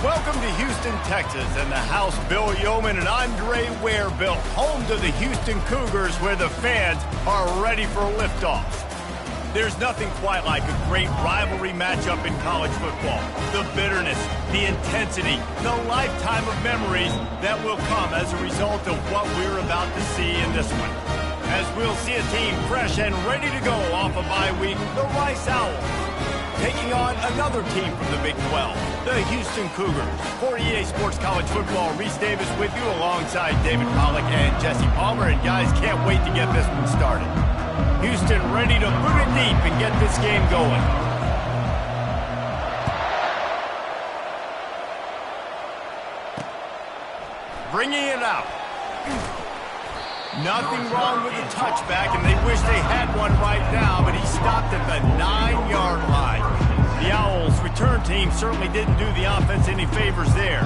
Welcome to Houston, Texas, and the house Bill Yeoman and Andre Ware built, home to the Houston Cougars, where the fans are ready for a liftoff. There's nothing quite like a great rivalry matchup in college football. The bitterness, the intensity, the lifetime of memories that will come as a result of what we're about to see in this one. As we'll see a team fresh and ready to go off a bye week, the Rice Owls, taking on another team from the Big 12, the Houston Cougars. For EA Sports College Football, Reese Davis with you alongside David Pollack and Jesse Palmer. And guys, can't wait to get this one started. Houston ready to boot it deep and get this game going. Bringing it out. Nothing wrong with the touchback, and they wish they had one right now, but he stopped at the 9-yard line. The Owls' return team certainly didn't do the offense any favors there.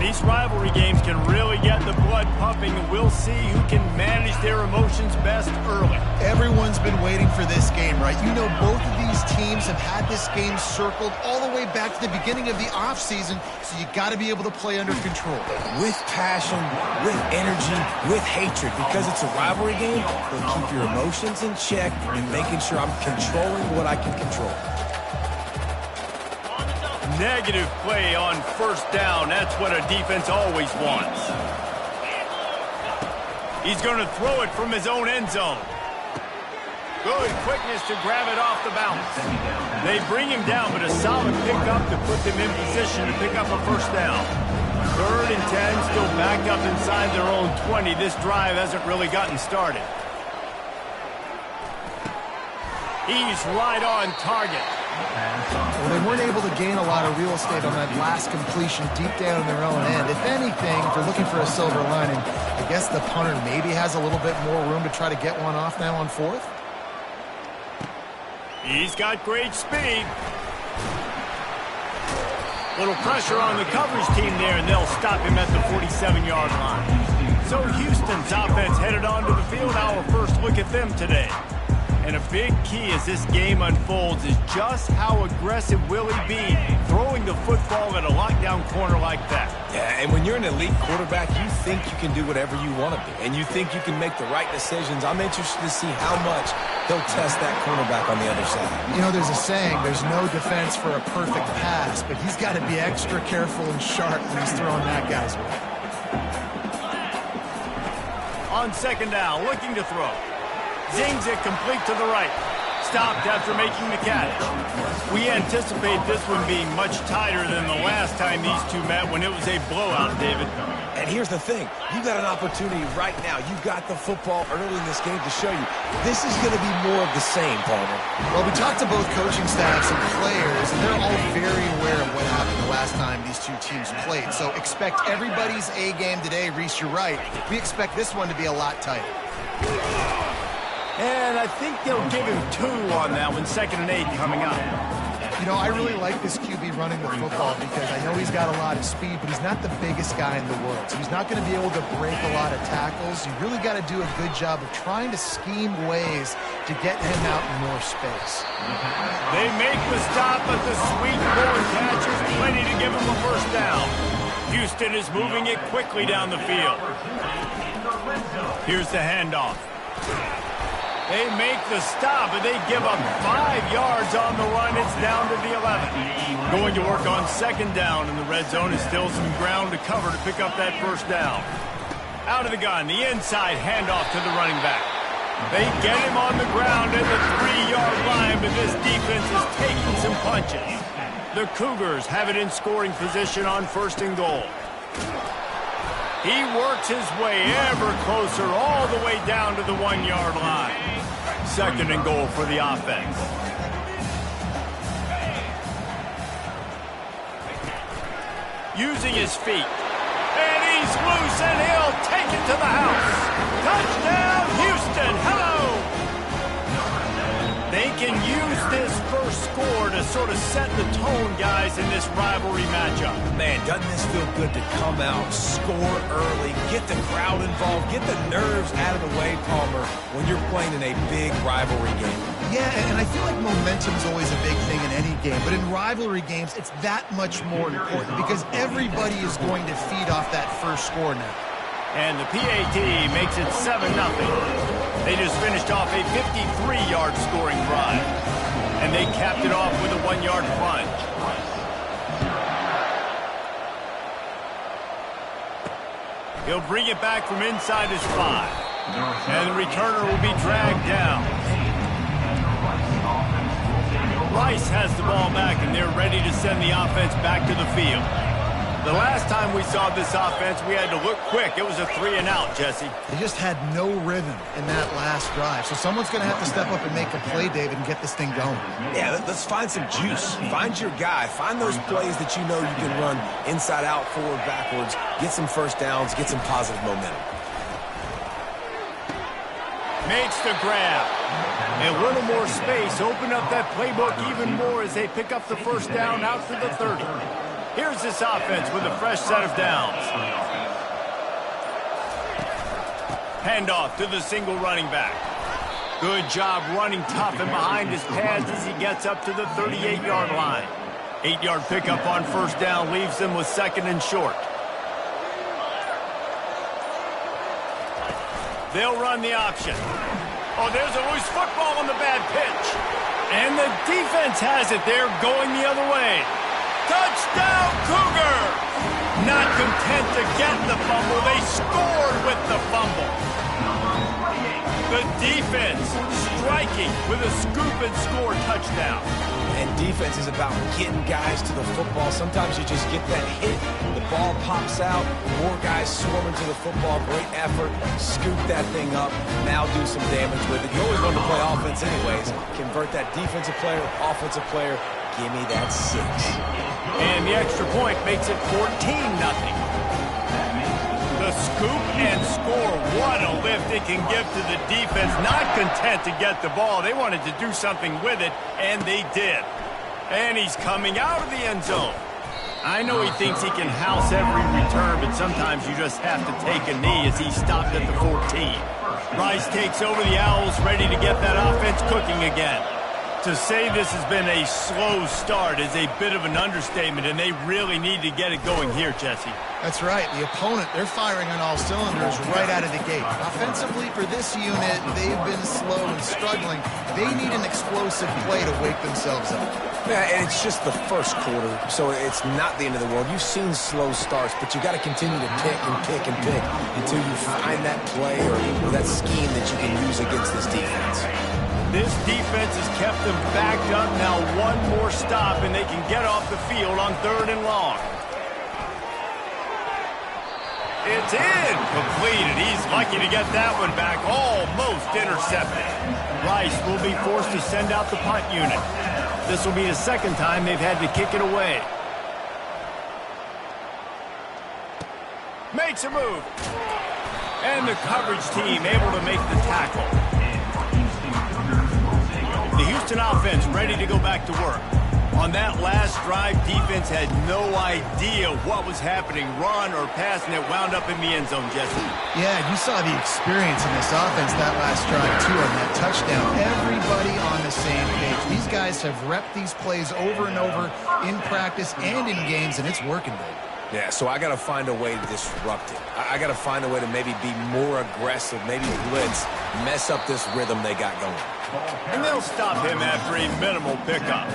These rivalry games can really get the blood pumping, and we'll see who can manage their emotions best early. Everyone's been waiting for this game, right? You know, both of these teams have had this game circled all the way back to the beginning of the offseason, so you got to be able to play under control. With passion, with energy, with hatred, because it's a rivalry game, they'll keep your emotions in check and making sure I'm controlling what I can control. Negative play on first down. That's what a defense always wants. He's going to throw it from his own end zone. Good quickness to grab it off the bounce. They bring him down, but a solid pickup to put them in position to pick up a first down. 3rd and 10, still backed up inside their own 20. This drive hasn't really gotten started. He's right on target. Well, they weren't able to gain a lot of real estate on that last completion deep down in their own end. If anything, if they're looking for a silver lining, I guess the punter maybe has a little bit more room to try to get one off now on 4th. He's got great speed. Little pressure on the coverage team there, and they'll stop him at the 47-yard line. So Houston's offense headed onto the field. Our first look at them today. And a big key as this game unfolds is just how aggressive will he be throwing the football at a lockdown corner like that. Yeah, and when you're an elite quarterback, you think you can do whatever you want to do, and you think you can make the right decisions. I'm interested to see how much he'll test that cornerback on the other side. You know, there's a saying, there's no defense for a perfect pass, but he's got to be extra careful and sharp when he's throwing that guy's way. On 2nd down, looking to throw. Zings it complete to the right. Stopped after making the catch. We anticipate this one being much tighter than the last time these two met when it was a blowout, David. And here's the thing. You got an opportunity right now. You got the football early in this game to show you this is going to be more of the same, Palmer. Well, we talked to both coaching staffs and players, and they're all very aware of what happened the last time these two teams played. So expect everybody's A game today. Reese, you're right. We expect this one to be a lot tighter. And I think they'll give him 2 on that one. 2nd and 8 coming up. You know, I really like this QB running the football because I know he's got a lot of speed, but he's not the biggest guy in the world. So he's not going to be able to break a lot of tackles. You really got to do a good job of trying to scheme ways to get him out in more space. They make the stop, but the sweet forward catch is plenty to give him a first down. Houston is moving it quickly down the field. Here's the handoff. They make the stop, and they give up 5 yards on the run. It's down to the 11. Going to work on 2nd down in the red zone is still some ground to cover to pick up that first down. Out of the gun, the inside handoff to the running back. They get him on the ground at the 3-yard line, but this defense is taking some punches. The Cougars have it in scoring position on 1st and goal. He works his way ever closer all the way down to the 1-yard line. 2nd and goal for the offense. Using his feet. And he's loose, and he'll take it to the house. Touchdown, Houston. Hello. They can use this first score to sort of set the tone, guys, in this rivalry matchup. Man, doesn't this feel good to come out, score early, get the crowd involved, get the nerves out of the way, Palmer, when you're playing in a big rivalry game? Yeah, and I feel like momentum is always a big thing in any game, but in rivalry games, it's that much more important because everybody is going to feed off that first score now. And the PAT makes it 7-0. They just finished off a 53-yard scoring drive. And they capped it off with a 1-yard plunge. He'll bring it back from inside his 5. And the returner will be dragged down. Rice has the ball back, and they're ready to send the offense back to the field. The last time we saw this offense, we had to look quick. It was a 3-and-out, Jesse. They just had no rhythm in that last drive. So someone's going to have to step up and make a play, David, and get this thing going. Yeah, let's find some juice. Find your guy. Find those plays that you know you can run inside out, forward, backwards. Get some first downs. Get some positive momentum. Makes the grab. A little more space. Open up that playbook even more as they pick up the first down out to the 30. Here's this offense with a fresh set of downs. Handoff to the single running back. Good job running tough and behind his pads as he gets up to the 38-yard line. 8-yard pickup on first down leaves them with 2nd and short. They'll run the option. Oh, there's a loose football on the bad pitch. And the defense has it. They're going the other way. Touchdown, Cougar! Not content to get the fumble, they scored with the fumble. The defense striking with a scoop and score touchdown. And defense is about getting guys to the football. Sometimes you just get that hit, the ball pops out, more guys swarming to the football, great effort, scoop that thing up, now do some damage with it. You always want to play offense anyways. Convert that defensive player, offensive player, give me that 6. And the extra point makes it 14-0. The scoop and score. What a lift it can give to the defense. Not content to get the ball. They wanted to do something with it, and they did. And he's coming out of the end zone. I know he thinks he can house every return, but sometimes you just have to take a knee as he stopped at the 14. Rice takes over the Owls, ready to get that offense cooking again. To say this has been a slow start is a bit of an understatement, and they really need to get it going here, Jesse. That's right. The opponent, they're firing on all cylinders right out of the gate. Offensively, for this unit, they've been slow and struggling. They need an explosive play to wake themselves up. Yeah, and it's just the first quarter, so it's not the end of the world. You've seen slow starts, but you got to continue to pick and pick and pick until you find that play or that scheme that you can use against this defense. This defense has kept them backed up. Now one more stop, and they can get off the field on 3rd and long. It's in. Completed. He's lucky to get that one back. Almost intercepted. Rice will be forced to send out the punt unit. This will be the 2nd time they've had to kick it away. Makes a move. And the coverage team able to make the tackle. The Houston offense ready to go back to work. On that last drive, defense had no idea what was happening, run or pass, and it wound up in the end zone, Jesse. Yeah, you saw the experience in this offense that last drive, too, on that touchdown. Everybody on the same page. These guys have repped these plays over and over in practice and in games, and it's working, baby. Yeah, so I got to find a way to disrupt it. I got to find a way to maybe be more aggressive, maybe blitz, mess up this rhythm they got going. And they'll stop him after a minimal pickup.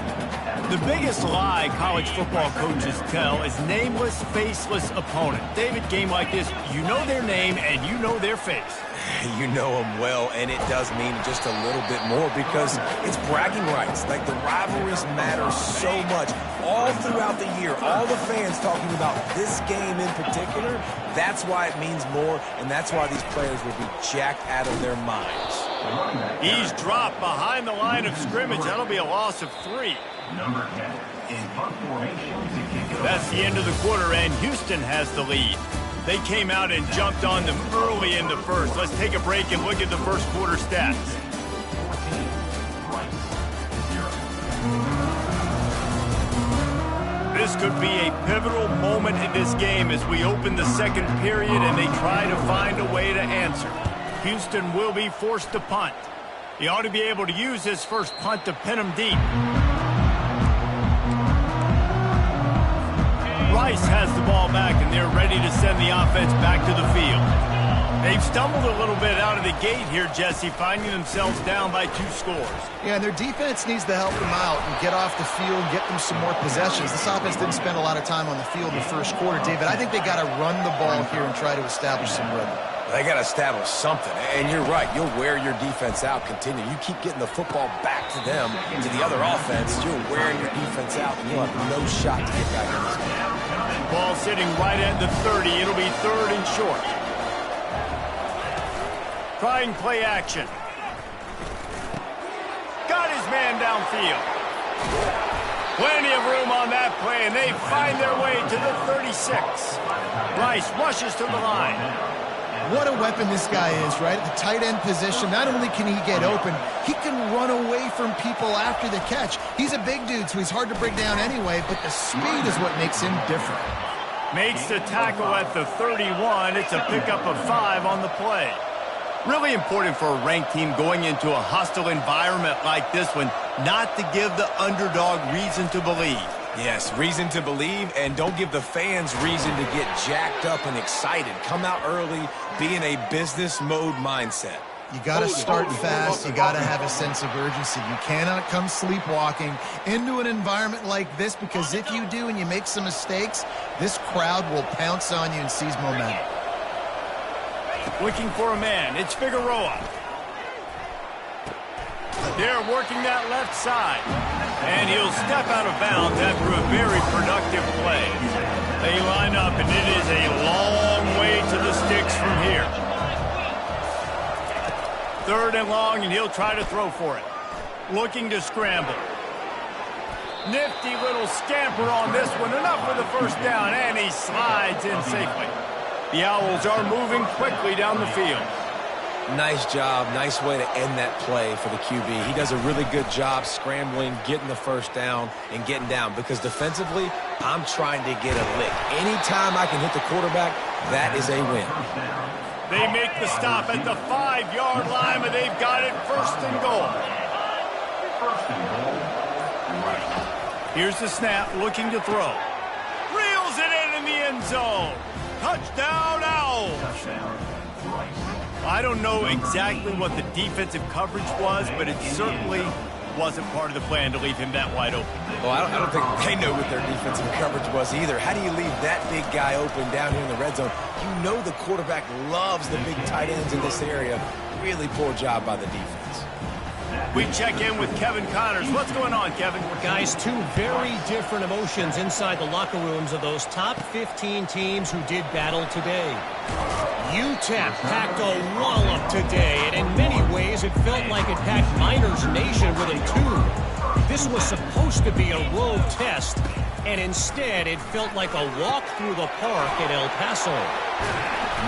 The biggest lie college football coaches tell is nameless, faceless opponent. David, game like this, you know their name and you know their face. You know them well, and it does mean just a little bit more because it's bragging rights. Like, the rivalries matter so much. All throughout the year, all the fans talking about this game in particular, that's why it means more, and that's why these players will be jacked out of their minds. He's dropped behind the line of scrimmage. That'll be a loss of 3. Number 10 in punt formation. That's the end of the quarter, and Houston has the lead. They came out and jumped on them early in the first. Let's take a break and look at the first quarter stats. This could be a pivotal moment in this game as we open the 2nd period and they try to find a way to answer. Houston will be forced to punt. He ought to be able to use his first punt to pin him deep. Rice has the ball back, and they're ready to send the offense back to the field. They've stumbled a little bit out of the gate here, Jesse, finding themselves down by 2 scores. Yeah, and their defense needs to help them out and get off the field, get them some more possessions. This offense didn't spend a lot of time on the field in the first quarter, David. I think they got to run the ball here and try to establish some rhythm. They got to establish something, and you're right. You'll wear your defense out. Continue. You keep getting the football back to them, to the other offense. You're wearing your defense out, and you'll have no shot to get back in this game. Ball sitting right at the 30. It'll be 3rd and short. Trying play action. Got his man downfield. Plenty of room on that play, and they find their way to the 36. Rice rushes to the line. What a weapon this guy is, right? At the tight end position, not only can he get open, he can run away from people after the catch. He's a big dude, so he's hard to bring down anyway, but the speed is what makes him different. Makes the tackle at the 31. It's a pickup of 5 on the play. Really important for a ranked team going into a hostile environment like this one, not to give the underdog reason to believe. Yes, reason to believe, and don't give the fans reason to get jacked up and excited. Come out early, be in a business mode mindset. You got to start fast. You got to have a sense of urgency. You cannot come sleepwalking into an environment like this, because if you do and you make some mistakes, this crowd will pounce on you and seize momentum. Looking for a man. It's Figueroa. They're working that left side. And he'll step out of bounds after a very productive play. They line up, and it is a long way to the sticks from here. 3rd and long, and he'll try to throw for it. Looking to scramble. Nifty little scamper on this one. Enough for the first down, and he slides in safely. The Owls are moving quickly down the field. Nice job. Nice way to end that play for the QB. He does a really good job scrambling, getting the first down, and getting down. Because defensively, I'm trying to get a lick. Anytime I can hit the quarterback, that is a win. They make the stop at the 5-yard line, but they've got it 1st and goal. Here's the snap, looking to throw. Reels it in the end zone. Touchdown, Owls. I don't know exactly what the defensive coverage was, but it certainly wasn't part of the plan to leave him that wide open. Well, I don't think they know what their defensive coverage was either. How do you leave that big guy open down here in the red zone? You know the quarterback loves the big tight ends in this area. Really poor job by the defense. We check in with Kevin Connors. What's going on, Kevin? Guys, 2 very different emotions inside the locker rooms of those top 15 teams who did battle today. UTEP packed a wallop today, and in many ways it felt like it packed Miners Nation with them too. This was supposed to be a road test, and instead it felt like a walk through the park at El Paso.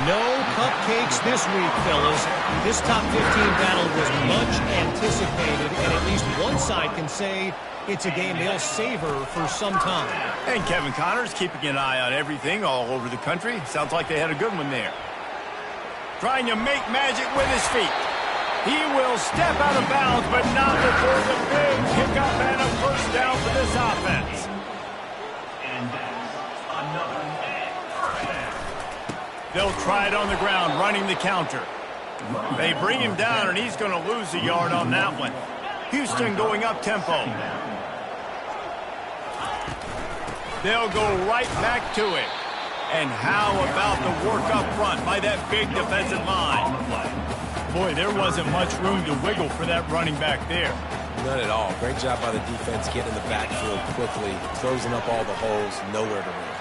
No cupcakes this week, fellas. This top 15 battle was much anticipated, and at least one side can say it's a game they'll savor for some time. And Kevin Connors keeping an eye on everything all over the country. Sounds like they had a good one there. Trying to make magic with his feet. He will step out of bounds, but not before the big pickup and a first down for this offense. They'll try it on the ground, running the counter. They bring him down, and he's going to lose a yard on that one. Houston going up tempo. They'll go right back to it. And how about the work up front by that big defensive line? Boy, there wasn't much room to wiggle for that running back there. None at all. Great job by the defense getting in the backfield quickly, closing up all the holes, nowhere to run.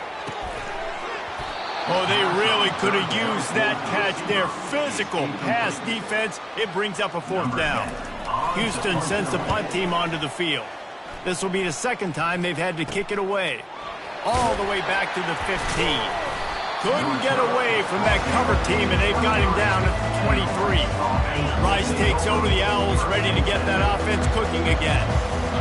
Oh, they really could have used that catch there. Physical pass defense. It brings up a 4th down. Houston sends the punt team onto the field. This will be the 2nd time they've had to kick it away. All the way back to the 15. Couldn't get away from that cover team, and they've got him down at the 23. Rice takes over the Owls, ready to get that offense cooking again.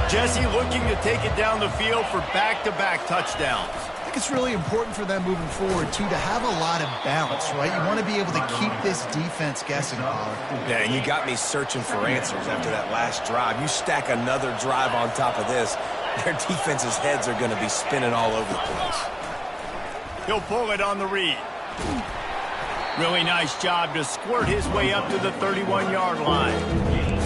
Jesse looking to take it down the field for back-to-back touchdowns. think it's really important for them moving forward, too, to have a lot of balance, right? You want to be able to keep this defense guessing, Pollard. Yeah, and you got me searching for answers after that last drive. You stack another drive on top of this, their defense's heads are going to be spinning all over the place. He'll pull it on the read. Really nice job to squirt his way up to the 31-yard line.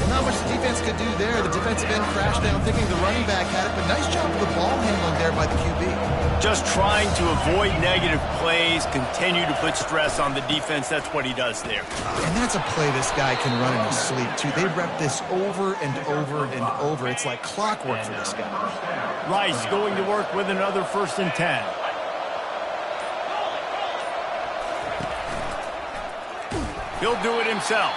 Not much the defense could do there. The defensive end crashed down thinking the running back had it, but nice job of the ball handling there by the QB. Just trying to avoid negative plays, continue to put stress on the defense. That's what he does there. And that's a play this guy can run in his sleep, too. They rep this over and over and over. It's like clockwork for this guy. Rice going to work with another 1st and 10. He'll do it himself.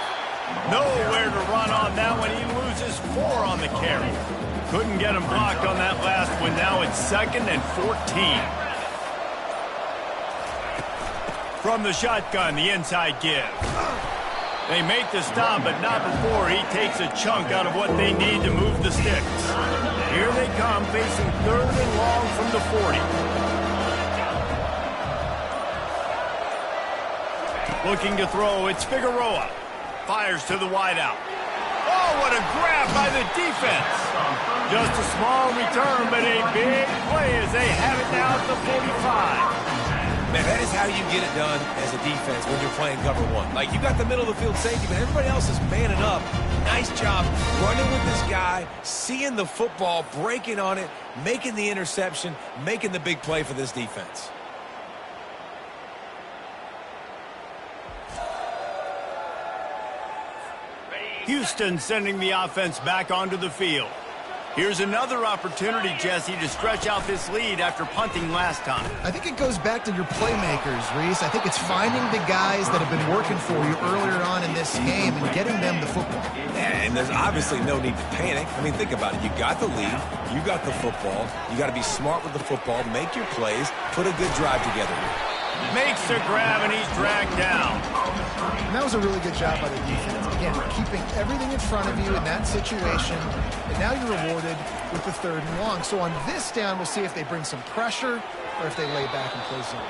Nowhere to run on that one. He loses 4 on the carry. Couldn't get him blocked on that last one. Now it's 2nd and 14. From the shotgun, the inside give. They make the stop, but not before he takes a chunk out of what they need to move the sticks. Here they come, facing 3rd and long from the 40. Looking to throw, it's Figueroa. Fires to the wideout. Oh, what a grab by the defense. Just a small return, but a big play as they have it now at the 45. Man, that is how you get it done as a defense when you're playing cover 1. Like, you got the middle of the field safety, but everybody else is manning up. Nice job running with this guy, seeing the football, breaking on it, making the interception, making the big play for this defense. Houston sending the offense back onto the field. Here's another opportunity, Jesse, to stretch out this lead after punting last time. I think it goes back to your playmakers, Reese. I think it's finding the guys that have been working for you earlier on in this game and getting them the football. Yeah, and there's obviously no need to panic. I mean, think about it. You got the lead. You got the football. You got to be smart with the football. Make your plays. Put a good drive together here. Makes the grab, and he's dragged down. And that was a really good job by the defense. Again, keeping everything in front of you in that situation, and now you're rewarded with the 3rd and long. So on this down, we'll see if they bring some pressure or if they lay back and play zone.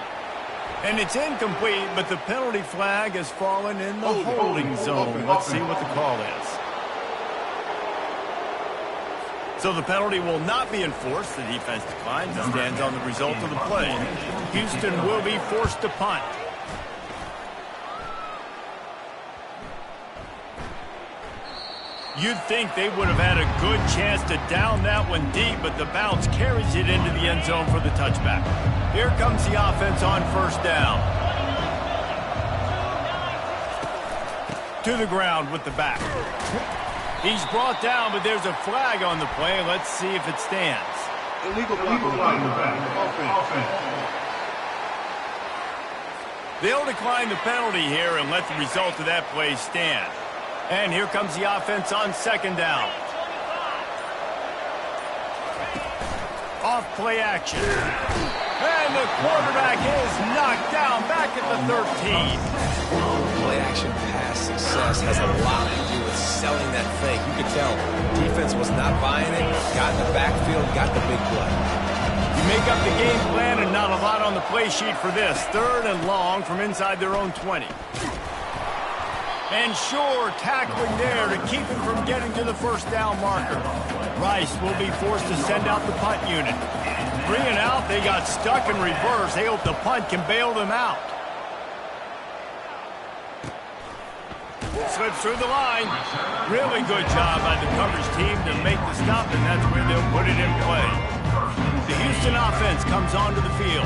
And it's incomplete, but the penalty flag has fallen in the holding zone. Let's see what the call is. So the penalty will not be enforced. The defense declines and stands on the result of the play. Houston will be forced to punt. You'd think they would have had a good chance to down that one deep, but the bounce carries it into the end zone for the touchback. Here comes the offense on 1st down. To the ground with the back. He's brought down, but there's a flag on the play. Let's see if it stands. Illegal flag in the back. Offense. They'll decline the penalty here and let the result of that play stand. And here comes the offense on 2nd down. Off play action. And the quarterback is knocked down back at the 13. Play action pass success has a lot to do with selling that fake. You could tell defense was not buying it, got in the backfield, got the big play. You make up the game plan and not a lot on the play sheet for this. 3rd and long from inside their own 20. And sure, tackling there to keep him from getting to the 1st down marker. Rice will be forced to send out the punt unit. 3 and out, they got stuck in reverse. They hope the punt can bail them out. Slips through the line. Really good job by the coverage team to make the stop, and that's where they'll put it in play. The Houston offense comes onto the field.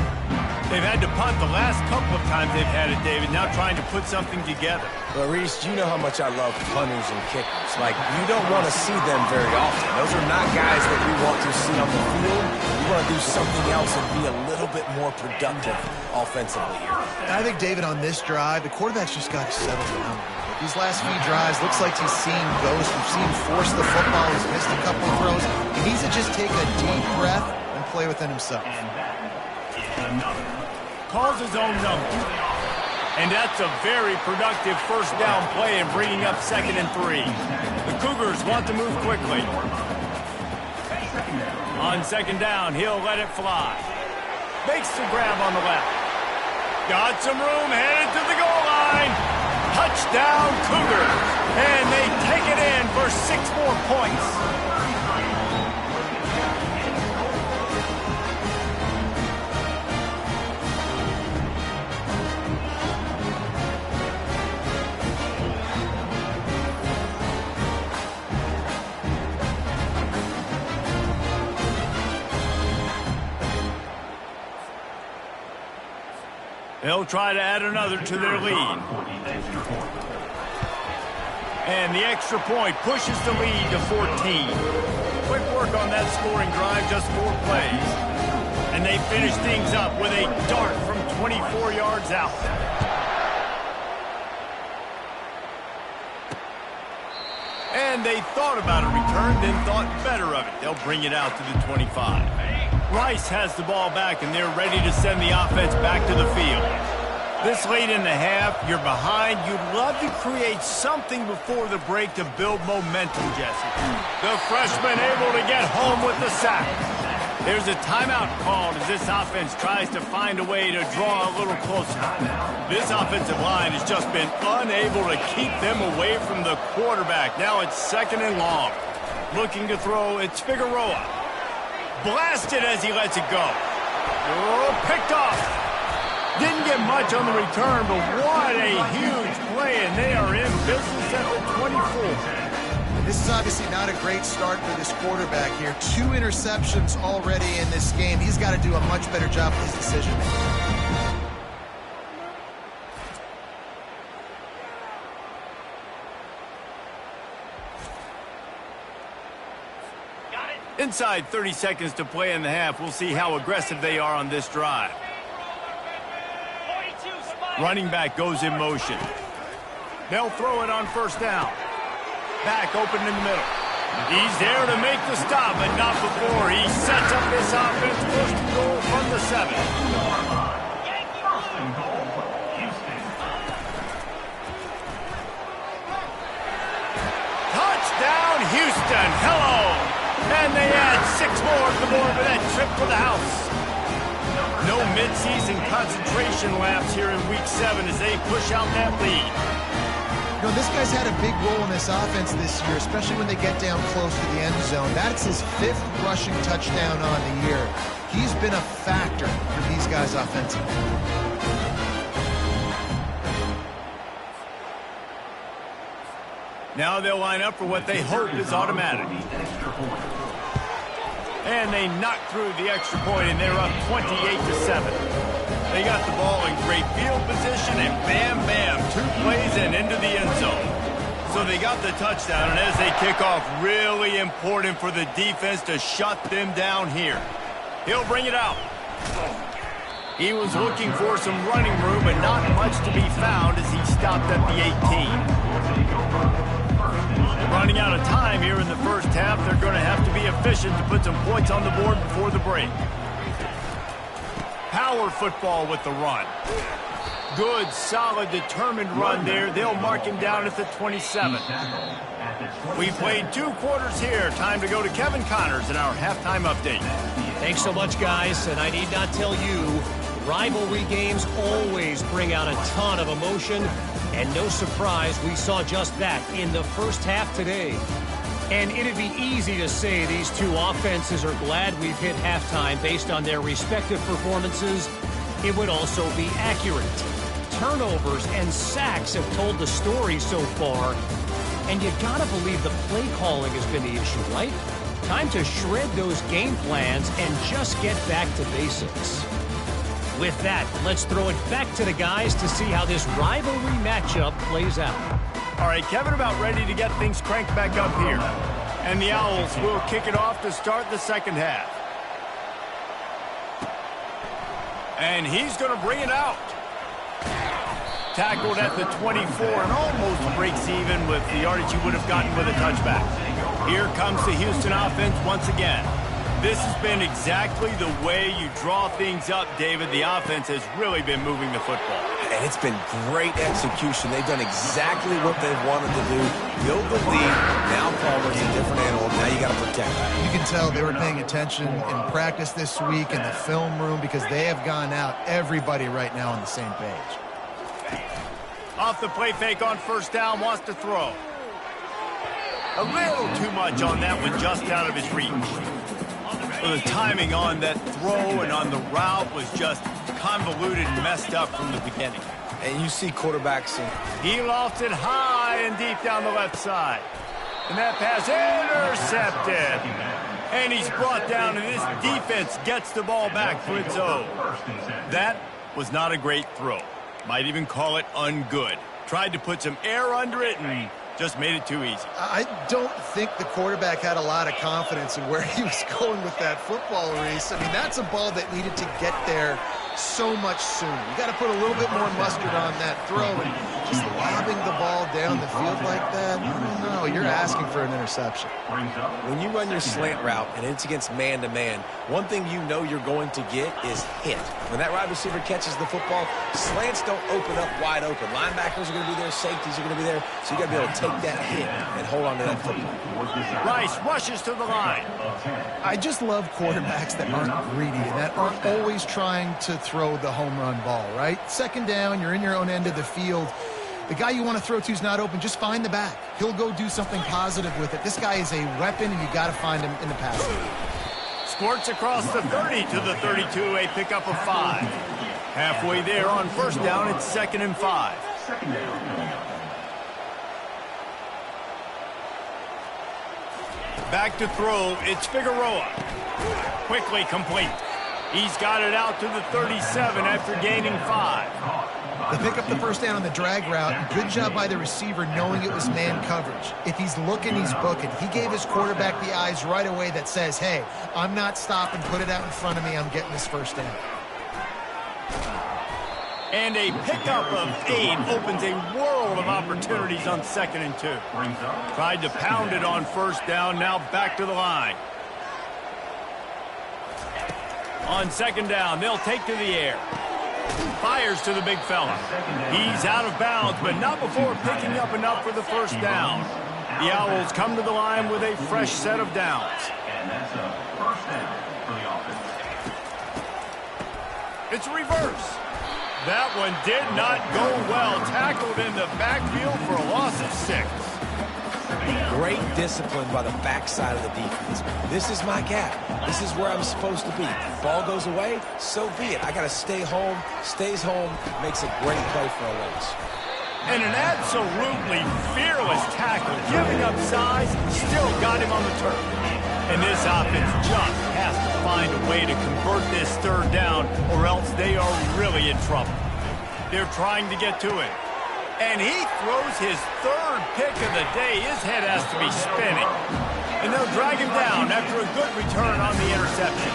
They've had to punt the last couple of times they've had it, David, now trying to put something together. Well, Reese, you know how much I love punters and kickers. Like, you don't want to see them very often. Those are not guys that we want to see on the field. We want to do something else and be a little bit more productive offensively here. And I think, David, on this drive, the quarterback's just got to settle down. These last few drives, looks like he's seen ghosts. We've seen him force the football. He's missed a couple of throws. He needs to just take a deep breath and play within himself. Calls his own number. And that's a very productive 1st down play and bringing up 2nd and 3. The Cougars want to move quickly. On 2nd down, he'll let it fly. Makes the grab on the left. Got some room, headed to the goal line. Touchdown, Cougars. And they take it in for 6 more points. They'll try to add another to their lead. And the extra point pushes the lead to 14. Quick work on that scoring drive, just 4 plays. And they finish things up with a dart from 24 yards out. And they thought about a return, then thought better of it. They'll bring it out to the 25. Rice has the ball back, and they're ready to send the offense back to the field. This late in the half, you're behind. You'd love to create something before the break to build momentum, Jesse. The freshman able to get home with the sack. There's a timeout called as this offense tries to find a way to draw a little closer. This offensive line has just been unable to keep them away from the quarterback. Now it's 2nd and long. Looking to throw, it's Figueroa. Blasted as he lets it go. Oh, picked off. Didn't get much on the return, but what a huge play, and they are in business at the 24. This is obviously not a great start for this quarterback here. 2 interceptions already in this game. He's got to do a much better job with his decision-making. Inside 30 seconds to play in the half. We'll see how aggressive they are on this drive. Running back goes in motion. They'll throw it on 1st down. Back open in the middle. He's there to make the stop, but not before he sets up this offense. 1st and goal from the 7. Touchdown, Houston. Hello. And they add 6 more to the board with that trip to the house. No midseason concentration laps here in Week 7 as they push out that lead. You know, this guy's had a big role in this offense this year, especially when they get down close to the end zone. That's his 5th rushing touchdown on the year. He's been a factor for these guys offensively. Now they'll line up for what they hope is automatic. And they knock through the extra point, and they're up 28-7. They got the ball in great field position, and bam, bam, 2 plays and into the end zone. So they got the touchdown, and as they kick off, really important for the defense to shut them down here. He'll bring it out. He was looking for some running room, but not much to be found as he stopped at the 18. Running out of time here in the 1st half. They're going to have to be efficient to put some points on the board before the break. Power football with the run. Good, solid, determined run there. They'll mark him down at the 27. We played 2 quarters here. Time to go to Kevin Connors in our halftime update. Thanks so much, guys. And I need not tell you, rivalry games always bring out a ton of emotion. And no surprise, we saw just that in the 1st half today. And it'd be easy to say these 2 offenses are glad we've hit halftime based on their respective performances. It would also be accurate. Turnovers and sacks have told the story so far. And you gotta believe the play calling has been the issue, right? Time to shred those game plans and just get back to basics. With that, let's throw it back to the guys to see how this rivalry matchup plays out. All right, Kevin about ready to get things cranked back up here. And the Owls will kick it off to start the 2nd half. And he's going to bring it out. Tackled at the 24 and almost breaks even with the yardage he would have gotten with a touchback. Here comes the Houston offense once again. This has been exactly the way you draw things up, David. The offense has really been moving the football. And it's been great execution. They've done exactly what they've wanted to do. Build the lead. Now Palmer's a different animal. Now you got to protect him. You can tell they were paying attention in practice this week in the film room because they have gone out, everybody right now on the same page. Off the play fake on first down, wants to throw. A little too much on that one, just out of his reach. So the timing on that throw and on the route was just convoluted and messed up from the beginning. And you see quarterbacks. He lofted high and deep down the left side. And that pass intercepted. And he's brought down, and this defense gets the ball back for its own. That was not a great throw. Might even call it ungood. Tried to put some air under it and just made it too easy. I don't think the quarterback had a lot of confidence in where he was going with that football, Reese. I mean, that's a ball that needed to get there so much sooner. You got to put a little bit more mustard on that throw, and just lobbing the ball down the field like that, I don't know. You're asking for an interception. When you run your slant route and it's against man-to-man, one thing you know you're going to get is hit. When that wide receiver catches the football, slants don't open up wide open. Linebackers are going to be there, safeties are going to be there, so you got to be able to take that hit and hold on to that football. Rice rushes to the line. I just love quarterbacks that aren't greedy and that aren't always trying to throw the home run ball, right? Second down, you're in your own end of the field. The guy you want to throw to is not open. Just find the back. He'll go do something positive with it. This guy is a weapon, and you got to find him in the pass. Squirts across the 30 to the 32, a pickup of 5. Halfway there on first down, it's 2nd and 5. Back to throw, it's Figueroa. Quickly complete. He's got it out to the 37 after gaining 5. They pick up the first down on the drag route. Good job by the receiver knowing it was man coverage. If he's looking, he's booking. He gave his quarterback the eyes right away that says, hey, I'm not stopping, put it out in front of me, I'm getting this first down. And a pickup of 8 opens a world of opportunities on 2nd and 2. Tried to pound it on first down, now back to the line. On 2nd down, they'll take to the air. Fires to the big fella. He's out of bounds, but not before picking up enough for the first down. The Owls come to the line with a fresh set of downs. And that's a first down for the offense. It's a reverse. That one did not go well. Tackled in the backfield for a loss of 6. Great discipline by the backside of the defense. This is my gap. This is where I'm supposed to be. Ball goes away, so be it. I got to stay home. Stays home, makes a great play for a loss. And an absolutely fearless tackle, giving up size, still got him on the turf. And this offense just has to find a way to convert this 3rd down, or else they are really in trouble. They're trying to get to it. And he throws his 3rd pick of the day. His head has to be spinning. And they'll drag him down after a good return on the interception.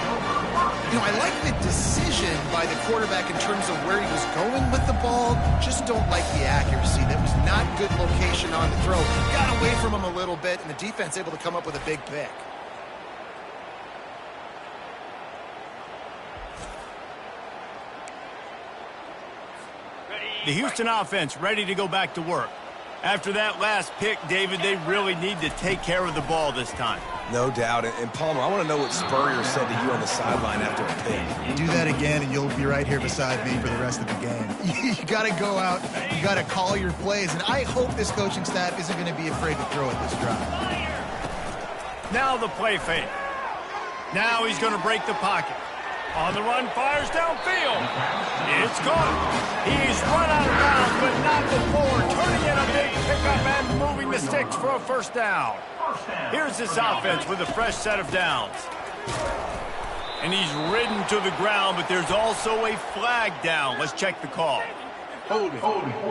You know, I like the decision by the quarterback in terms of where he was going with the ball. Just don't like the accuracy. That was not good location on the throw. Got away from him a little bit, and the defense able to come up with a big pick. The Houston offense ready to go back to work. After that last pick, David, they really need to take care of the ball this time. No doubt. And Palmer, I want to know what Spurrier said to you on the sideline after a pick. Do that again, and you'll be right here beside me for the rest of the game. You got to go out. You got to call your plays, and I hope this coaching staff isn't going to be afraid to throw at this drive. Now the play fake. Now he's going to break the pocket. On the run, fires downfield. It's gone. He's run out of bounds, but not before turning in a big pickup and moving the sticks for a first down. Here's this offense with a fresh set of downs. And he's ridden to the ground, but there's also a flag down. Let's check the call. Holding,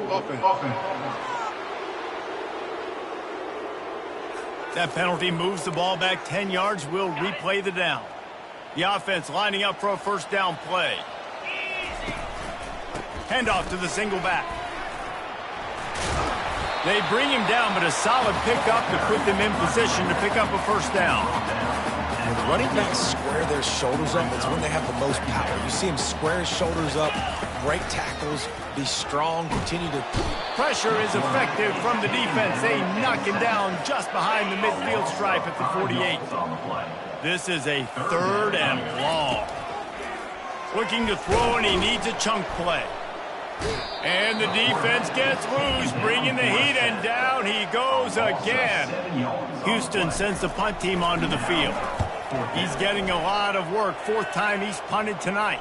offense. That penalty moves the ball back 10 yards. We'll replay the down. The offense lining up for a first down play. Handoff to the single back. They bring him down, but a solid pickup to put them in position to pick up a first down. when the running backs square their shoulders up, it's when they have the most power. You see him square his shoulders up, break tackles, be strong, continue to... Pressure is effective from the defense. They knock him down just behind the midfield stripe at the 48. This is a 3rd and long. Looking to throw, and he needs a chunk play. And the defense gets loose, bringing the heat, and down he goes again. Houston sends the punt team onto the field. He's getting a lot of work. 4th time he's punted tonight.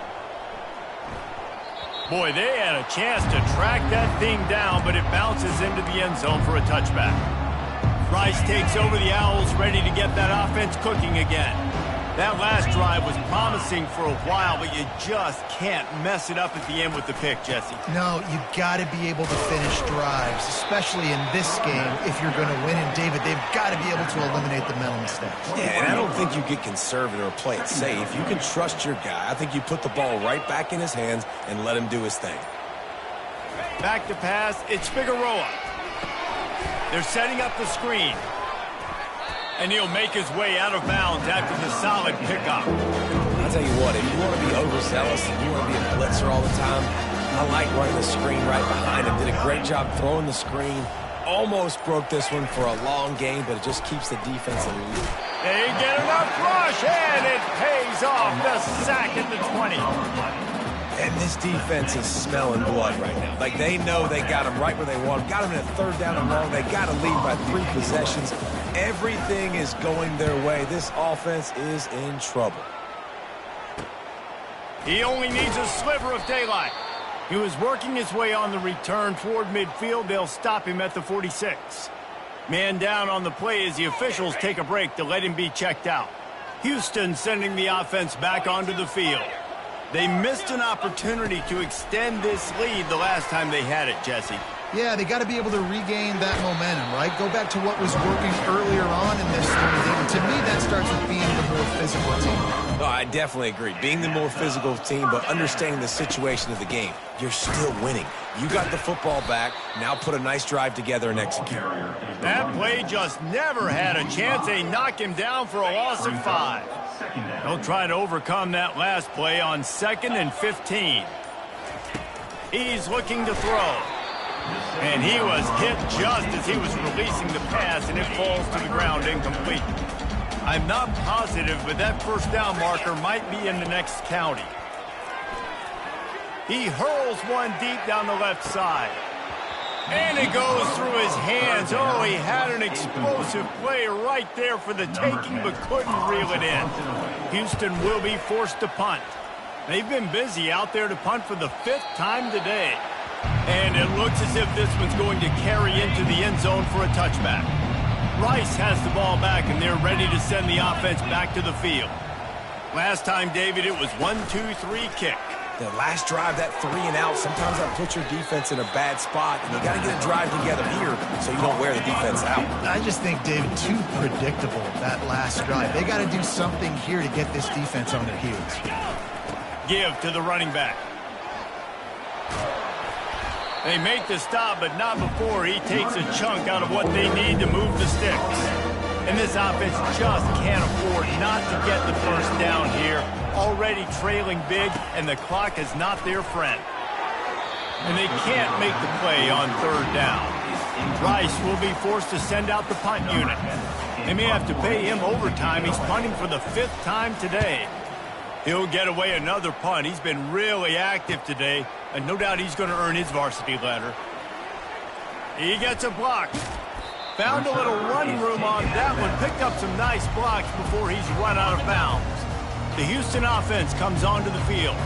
Boy, they had a chance to track that thing down, but it bounces into the end zone for a touchback. Rice takes over the Owls, ready to get that offense cooking again. That last drive was promising for a while, but you just can't mess it up at the end with the pick, Jesse. No, you got to be able to finish drives, especially in this game. If you're going to win, and David, they've got to be able to eliminate the mental mistakes. Yeah, and I don't think you get conservative or play it safe. You can trust your guy. I think you put the ball right back in his hands and let him do his thing. Back to pass, it's Figueroa. They're setting up the screen. And he'll make his way out of bounds after the solid pickup. I'll tell you what, if you want to be overzealous and you want to be a blitzer all the time, I like running the screen right behind him. Did a great job throwing the screen. Almost broke this one for a long game, but it just keeps the defense in the lead. They get enough rush, and it pays off. The sack at the 20. And this defense is smelling blood right now. Like, they know they got him right where they want him. Got him in a 3rd down and long. They got to lead by 3 possessions. Everything is going their way. This offense is in trouble. He only needs a sliver of daylight. He was working his way on the return toward midfield. They'll stop him at the 46. Man down on the play as the officials take a break to let him be checked out. Houston sending the offense back onto the field. They missed an opportunity to extend this lead the last time they had it, Jesse. Yeah, they got to be able to regain that momentum, right? Go back to what was working earlier on in this thing. To me, that starts with being the more physical team. Oh, I definitely agree. Being the more physical team, but understanding the situation of the game. You're still winning. You got the football back. Now put a nice drive together and execute. That play just never had a chance. They knock him down for a loss of 5. They'll try to overcome that last play on 2nd and 15. He's looking to throw. And he was hit just as he was releasing the pass, and it falls to the ground incomplete. I'm not positive, but that 1st down marker might be in the next county. He hurls one deep down the left side. And it goes through his hands. Oh, he had an explosive play right there for the taking, but couldn't reel it in. Houston will be forced to punt. They've been busy out there to punt for the 5th time today. And it looks as if this one's going to carry into the end zone for a touchback. Rice has the ball back, and they're ready to send the offense back to the field. Last time, David, it was 1-2-3 kick. The last drive, that 3 and out, sometimes that puts your defense in a bad spot, and you got to get a drive together here so you don't wear the defense out. I just think, David, too predictable, that last drive. They got to do something here to get this defense on their heels. Give to the running back. They make the stop, but not before he takes a chunk out of what they need to move the sticks. And this offense just can't afford not to get the 1st down here. Already trailing big, and the clock is not their friend. And they can't make the play on 3rd down. Rice will be forced to send out the punt unit. They may have to pay him overtime. He's punting for the 5th time today. He'll get away another punt. He's been really active today, and no doubt he's going to earn his varsity letter. He gets a block. Found a little run room on that one. Picked up some nice blocks before he's run out of bounds. The Houston offense comes onto the field.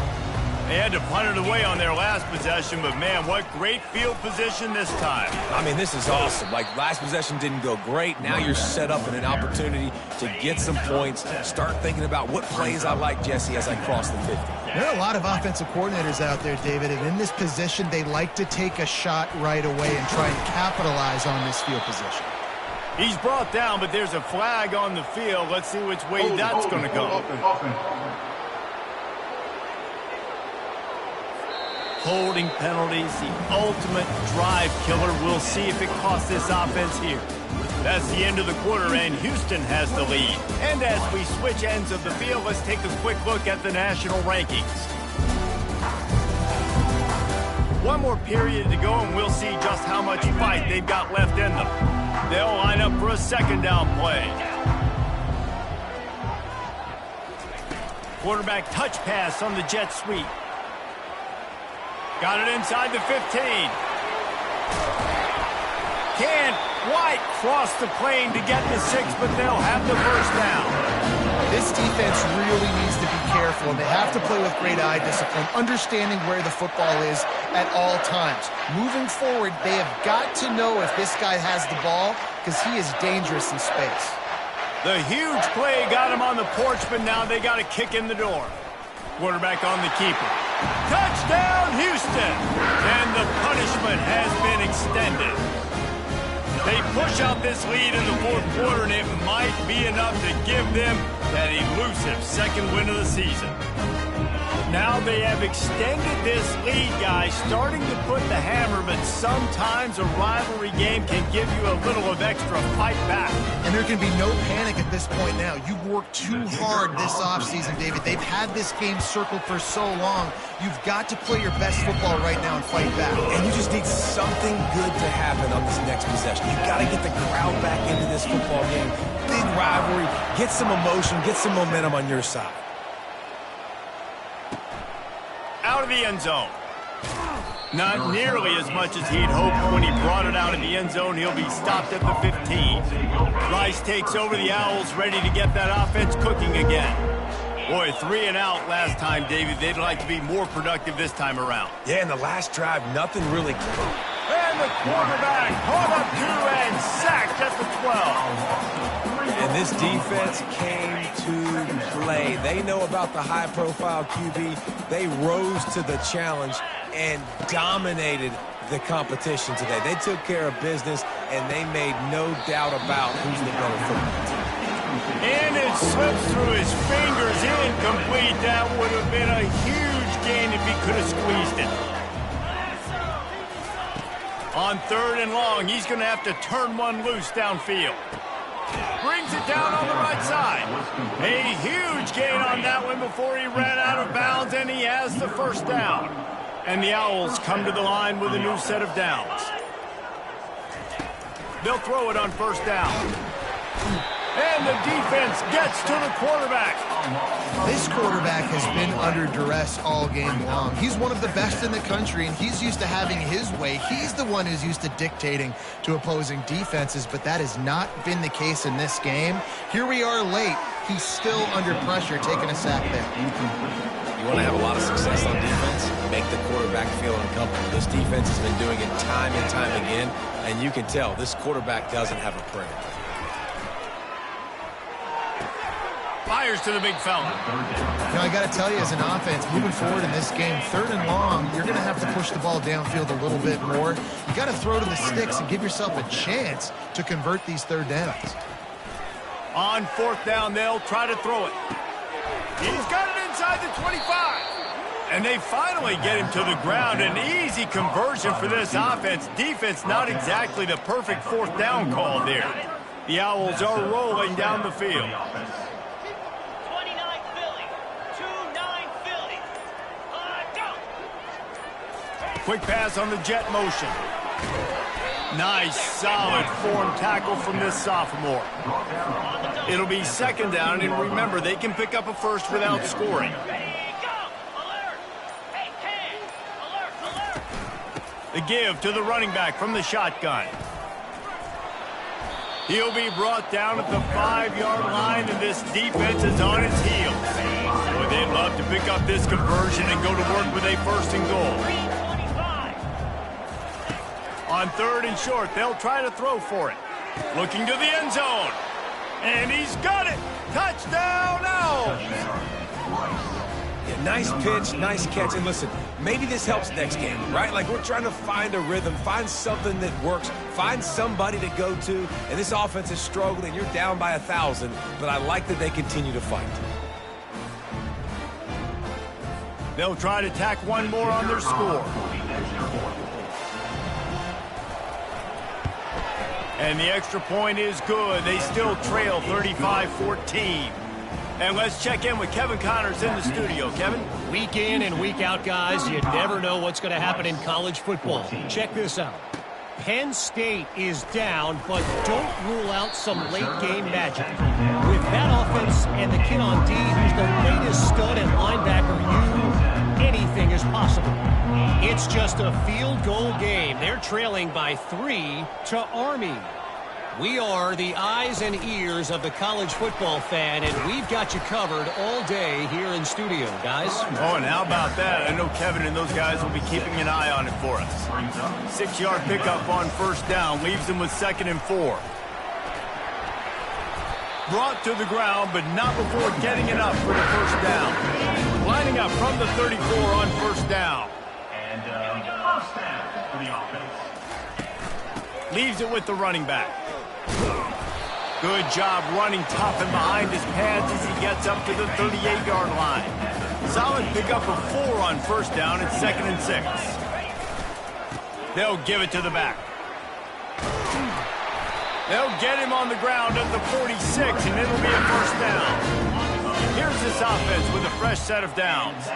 They had to punt it away on their last possession, but man, what great field position this time. I mean, this is awesome. Like, last possession didn't go great. Now you're set up in an opportunity to get some points. Start thinking about what plays I like, Jesse, as I cross the 50. There are a lot of offensive coordinators out there, David, and in this position, they like to take a shot right away and try and capitalize on this field position. He's brought down, but there's a flag on the field. Let's see which way that's going to go. Holding penalties, the ultimate drive killer. We'll see if it costs this offense here. That's the end of the quarter, and Houston has the lead. And as we switch ends of the field, let's take a quick look at the national rankings. One more period to go, and we'll see just how much fight they've got left in them. They'll line up for a second down play. Quarterback touch pass on the jet sweep. Got it inside the 15. Can White cross the plane to get the 6, but they'll have the first down. This defense really needs to be careful, and they have to play with great eye discipline, understanding where the football is at all times. Moving forward, they have got to know if this guy has the ball, because he is dangerous in space. The huge play got him on the porch, but now they got a kick in the door. Quarterback on the keeper. Touchdown, Houston! And the punishment has been extended. They push out this lead in the fourth quarter, and it might be enough to give them that elusive second win of the season. Now they have extended this lead, guys, starting to put the hammer, but sometimes a rivalry game can give you a little of extra fight back. And there can be no panic at this point now. You've worked too hard this offseason, David. They've had this game circled for so long. You've got to play your best football right now and fight back. And you just need something good to happen on this next possession. You've got to get the crowd back into this football game. Big rivalry. Get some emotion. Get some momentum on your side. Out of the end zone. Not nearly as much as he'd hoped when he brought it out of the end zone. He'll be stopped at the 15. Rice takes over the Owls, ready to get that offense cooking again. Boy, 3 and out last time, David. They'd like to be more productive this time around. Yeah, in the last drive, nothing really. And the quarterback caught up to and sacked at the 12. And this defense came to play. They know about the high-profile QB. They rose to the challenge and dominated the competition today. They took care of business, and they made no doubt about who's the better football team. And it slips through his fingers, incomplete. That would have been a huge gain if he could have squeezed it. On 3rd and long, he's going to have to turn one loose downfield. Brings it down on the right side. A huge gain on that one before he ran out of bounds, and he has the first down. And the Owls come to the line with a new set of downs. They'll throw it on first down. And the defense gets to the quarterback. This quarterback has been under duress all game long. He's one of the best in the country, and he's used to having his way. He's the one who's used to dictating to opposing defenses, but that has not been the case in this game. Here we are late. He's still under pressure, taking a sack there. You want to have a lot of success on defense? Make the quarterback feel uncomfortable. This defense has been doing it time and time again, and you can tell this quarterback doesn't have a prayer. Fires to the big fella. You know, I got to tell you, as an offense, moving forward in this game, 3rd and long, you're going to have to push the ball downfield a little bit more. You got to throw to the sticks and give yourself a chance to convert these 3rd downs. On 4th down, they'll try to throw it. He's got it inside the 25. And they finally get him to the ground. An easy conversion for this offense. Defense, not exactly the perfect 4th down call there. The Owls are rolling down the field. Quick pass on the jet motion. Nice, solid form tackle from this sophomore. It'll be 2nd down, and remember, they can pick up a first without scoring. The give to the running back from the shotgun. He'll be brought down at the 5-yard line, and this defense is on its heels. Well, they'd love to pick up this conversion and go to work with a 1st and goal. On 3rd and short, they'll try to throw for it. Looking to the end zone. And he's got it. Touchdown, Owls. Yeah, nice pitch, nice catch. And listen, maybe this helps next game, right? Like, we're trying to find a rhythm, find something that works, find somebody to go to. And this offense is struggling. You're down by 1,000, but I like that they continue to fight. They'll try to tack one more on their score. And the extra point is good. They still trail 35-14. And let's check in with Kevin Connors in the studio. Kevin? Week in and week out, guys, you never know what's going to happen in college football. Check this out. Penn State is down, but don't rule out some late-game magic. With that offense and the kid on D, who's the latest stud at linebacker, anything is possible. It's just a field goal game. They're trailing by 3 to Army. We are the eyes and ears of the college football fan, and we've got you covered all day here in studio, guys. Oh, and how about that? I know Kevin and those guys will be keeping an eye on it for us. 6-yard pickup on first down leaves them with 2nd and 4. Brought to the ground, but not before getting it up for the first down. Lining up from the 34 on first down. And first down for the offense. Leaves it with the running back. Good job running tough and behind his pads as he gets up to the 38-yard line. Solid pickup of 4 on first down at 2nd and 6. They'll give it to the back. They'll get him on the ground at the 46, and it'll be a first down. Here's this offense with a fresh set of downs.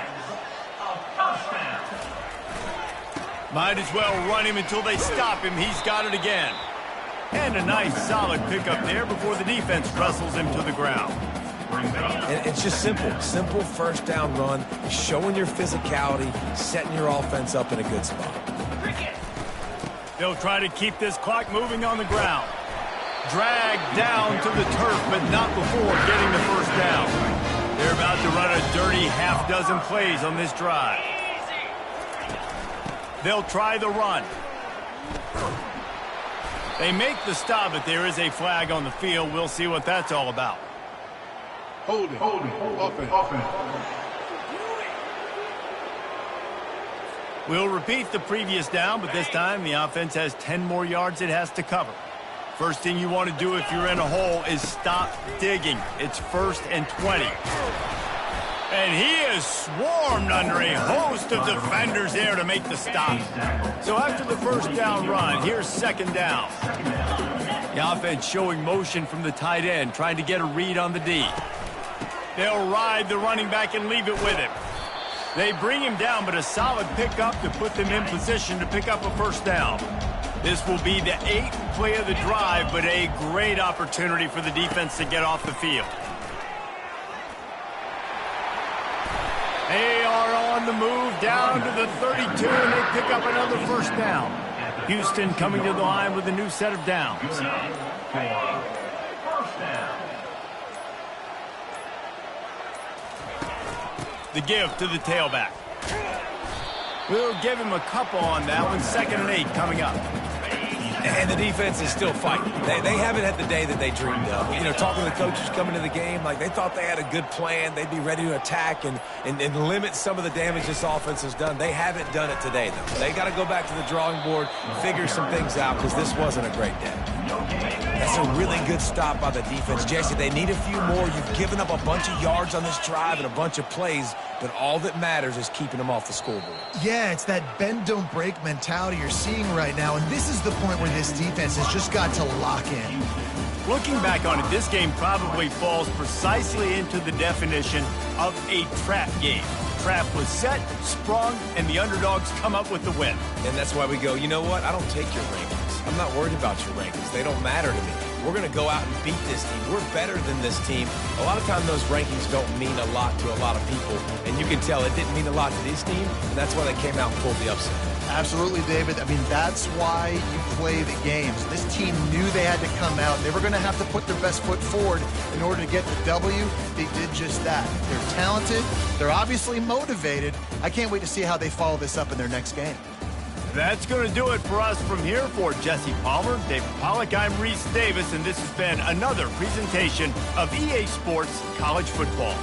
Might as well run him until they stop him. He's got it again. And a nice solid pickup there before the defense wrestles him to the ground. And it's just simple. Simple first down run, showing your physicality, setting your offense up in a good spot. They'll try to keep this clock moving on the ground. Dragged down to the turf, but not before getting the first down. They're about to run a dirty half-dozen plays on this drive. They'll try the run. They make the stop, but there is a flag on the field. We'll see what that's all about. Hold it. Offense. We'll repeat the previous down, but this time the offense has 10 more yards it has to cover. First thing you want to do if you're in a hole is stop digging. It's 1st and 20. And he is swarmed under a host of defenders there to make the stop. So after the first down run, here's 2nd down. The offense showing motion from the tight end, trying to get a read on the D. They'll ride the running back and leave it with him. They bring him down, but a solid pickup to put them in position to pick up a first down. This will be the 8th play of the drive, but a great opportunity for the defense to get off the field. They are on the move down to the 32, and they pick up another first down. Houston coming to the line with a new set of downs. The give to the tailback. We'll give him a couple on that one. 2nd and 8 coming up. And the defense is still fighting. They haven't had the day that they dreamed of. You know, talking to the coaches coming to the game, like they thought they had a good plan. They'd be ready to attack and limit some of the damage this offense has done. They haven't done it today, though. They got to go back to the drawing board, figure some things out, because this wasn't a great day. That's a really good stop by the defense. Jesse, they need a few more. You've given up a bunch of yards on this drive and a bunch of plays, but all that matters is keeping them off the scoreboard. Yeah, it's that bend, don't break mentality you're seeing right now, and this is the point where this defense has just got to lock in. Looking back on it, this game probably falls precisely into the definition of a trap game. Trap was set, sprung, and the underdogs come up with the win. And that's why we go, you know what? I don't take your rankings. I'm not worried about your rankings. They don't matter to me. We're going to go out and beat this team. We're better than this team. A lot of times those rankings don't mean a lot to a lot of people. And you can tell it didn't mean a lot to this team. And that's why they came out and pulled the upset. Absolutely, David. I mean, that's why you play the games. This team knew they had to come out. They were going to have to put their best foot forward in order to get the W. They did just that. They're talented. They're obviously motivated. I can't wait to see how they follow this up in their next game. That's going to do it for us from here. For Jesse Palmer, David Pollack, I'm Reese Davis, and this has been another presentation of EA Sports College Football.